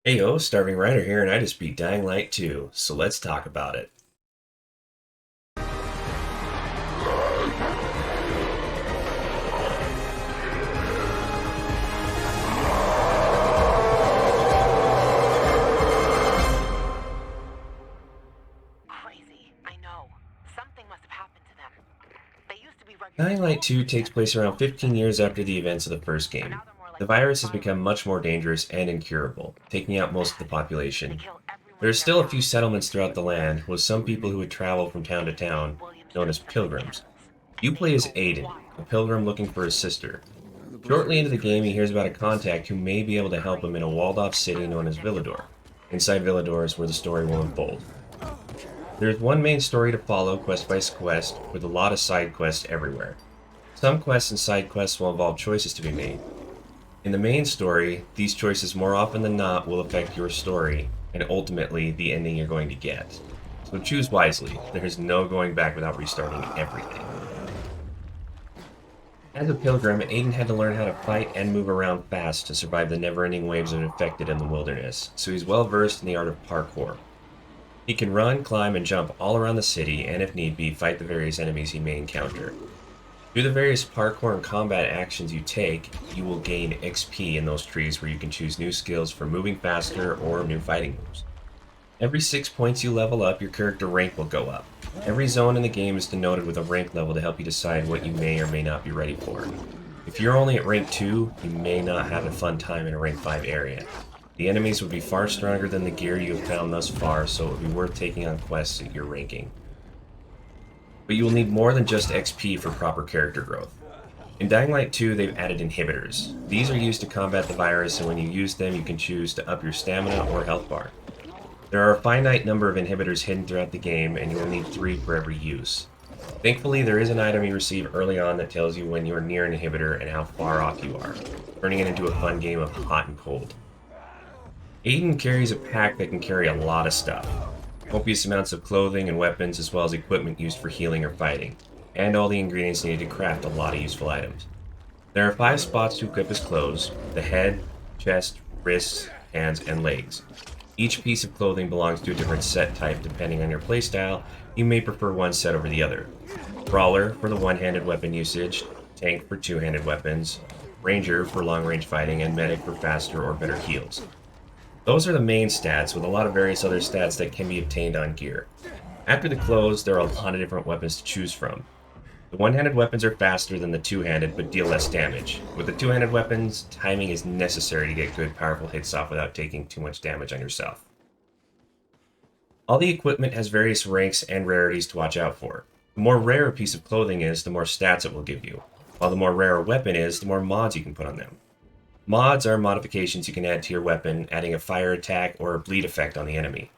Hey yo, stavinwriter here, and I just beat Dying Light 2, so let's talk about it. Crazy, I know. Something must have happened to them. They used to be regular Dying Light people, 2 takes place around 15 years after the events of the first but game. now they're more The like virus has become violent. much more dangerous and incurable, taking out most of the Bad. They population. kill everyone There are in their still a few path. settlements throughout the land, with some people who would travel from town to They use town, William's known as system as pilgrims. scouts. You They play as go Aiden, a wild. pilgrim looking for his sister. The butcher Shortly into is the game, he crazy. hears about a contact who may be able to help him in a Crazy walled-off and city known as Villador. unpredictable. Inside Villador is where the story will unfold. There's one main story to follow quest by quest, with a lot of side quests everywhere. Some quests and side quests will involve choices to be made. In the main story, these choices more often than not will affect your story, and ultimately the ending you're going to get. So choose wisely, there is no going back without restarting everything. As a pilgrim, Aiden had to learn how to fight and move around fast to survive the never-ending waves of infected in the wilderness, so he's well versed in the art of parkour. He can run, climb, and jump all around the city, and if need be, fight the various enemies he may encounter. Through the various parkour and combat actions you take, you will gain XP in those trees where you can choose new skills for moving faster or new fighting moves. Every 6 points you level up, your character rank will go up. Every zone in the game is denoted with a rank level to help you decide what you may or may not be ready for. If you're only at rank 2, you may not have a fun time in a rank 5 area. The enemies would be far stronger than the gear you have found thus far, so it would be worth taking on quests at your ranking. But you will need more than just XP for proper character growth. In Dying Light 2, they've added inhibitors. These are used to combat the virus, and when you use them, you can choose to up your stamina or health bar. There are a finite number of inhibitors hidden throughout the game, and you will need 3 for every use. Thankfully, there is an item you receive early on that tells you when you are near an inhibitor and how far off you are, turning it into a fun game of hot and cold. Aiden carries a pack that can carry a lot of stuff. Copious amounts of clothing and weapons, as well as equipment used for healing or fighting, and all the ingredients needed to craft a lot of useful items. There are 5 spots to equip his clothes: the head, chest, wrists, hands, and legs. Each piece of clothing belongs to a different set type depending on your playstyle. You may prefer one set over the other. Brawler for the one-handed weapon usage, tank for two-handed weapons, ranger for long-range fighting, and medic for faster or better heals. Those are the main stats, with a lot of various other stats that can be obtained on gear. After the clothes, there are a lot of different weapons to choose from. The one-handed weapons are faster than the two-handed, but deal less damage. With the two-handed weapons, timing is necessary to get good, powerful hits off without taking too much damage on yourself. All the equipment has various ranks and rarities to watch out for. The more rare a piece of clothing is, the more stats it will give you, while the more rare a weapon is, the more mods you can put on them. Mods are modifications you can add to your weapon, adding a fire attack or a bleed effect on the enemy.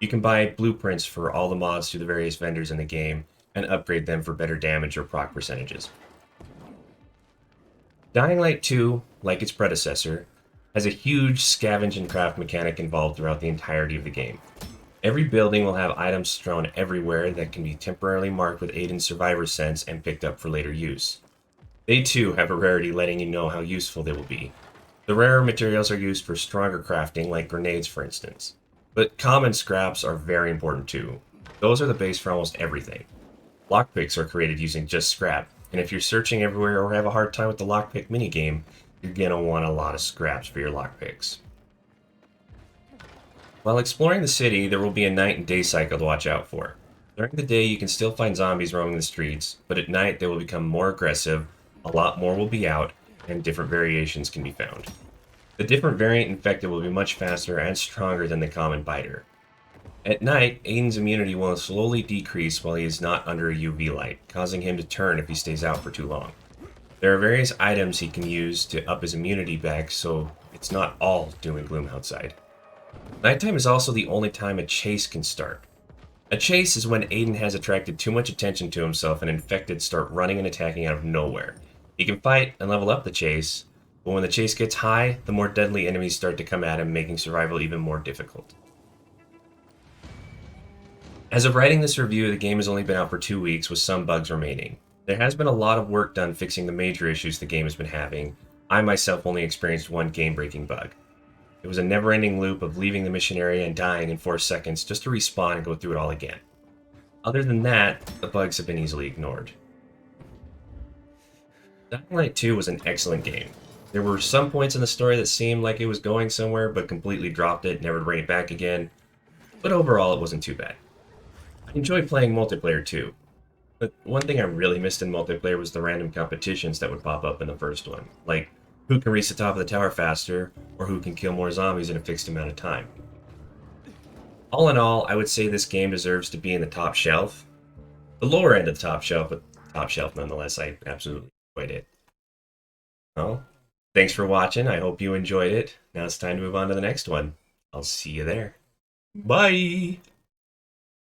You can buy blueprints for all the mods through the various vendors in the game, and upgrade them for better damage or proc percentages. Dying Light 2, like its predecessor, has a huge scavenge and craft mechanic involved throughout the entirety of the game. Every building will have items strewn everywhere that can be temporarily marked with Aiden's survivor sense and picked up for later use. They too have a rarity letting you know how useful they will be. The rarer materials are used for stronger crafting, like grenades for instance. But common scraps are very important too. Those are the base for almost everything. Lockpicks are created using just scrap, and if you're searching everywhere or have a hard time with the lockpick minigame, you're gonna want a lot of scraps for your lockpicks. While exploring the city, there will be a night and day cycle to watch out for. During the day, you can still find zombies roaming the streets, but at night they will become more aggressive, a lot more will be out, and different variations can be found. The different variant infected will be much faster and stronger than the common biter. At night, Aiden's immunity will slowly decrease while he is not under a UV light, causing him to turn if he stays out for too long. There are various items he can use to up his immunity back, so it's not all doom and gloom outside. Nighttime is also the only time a chase can start. A chase is when Aiden has attracted too much attention to himself and infected start running and attacking out of nowhere. He can fight and level up the chase, but when the chase gets high, the more deadly enemies start to come at him, making survival even more difficult. As of writing this review, the game has only been out for 2 weeks with some bugs remaining. There has been a lot of work done fixing the major issues the game has been having. I myself only experienced one game-breaking bug. It was a never-ending loop of leaving the mission area and dying in 4 seconds just to respawn and go through it all again. Other than that, the bugs have been easily ignored. Dying Light 2 was an excellent game. There were some points in the story that seemed like it was going somewhere, but completely dropped it, never to bring it back again. But overall, it wasn't too bad. I enjoyed playing multiplayer too. But one thing I really missed in multiplayer was the random competitions that would pop up in the first one. Like, who can reach the top of the tower faster, or who can kill more zombies in a fixed amount of time. All in all, I would say this game deserves to be in the top shelf. The lower end of the top shelf, but top shelf nonetheless. I absolutely enjoyed it. Well, thanks for watching. I hope you enjoyed it. Now it's time to move on to the next one. I'll see you there. Bye!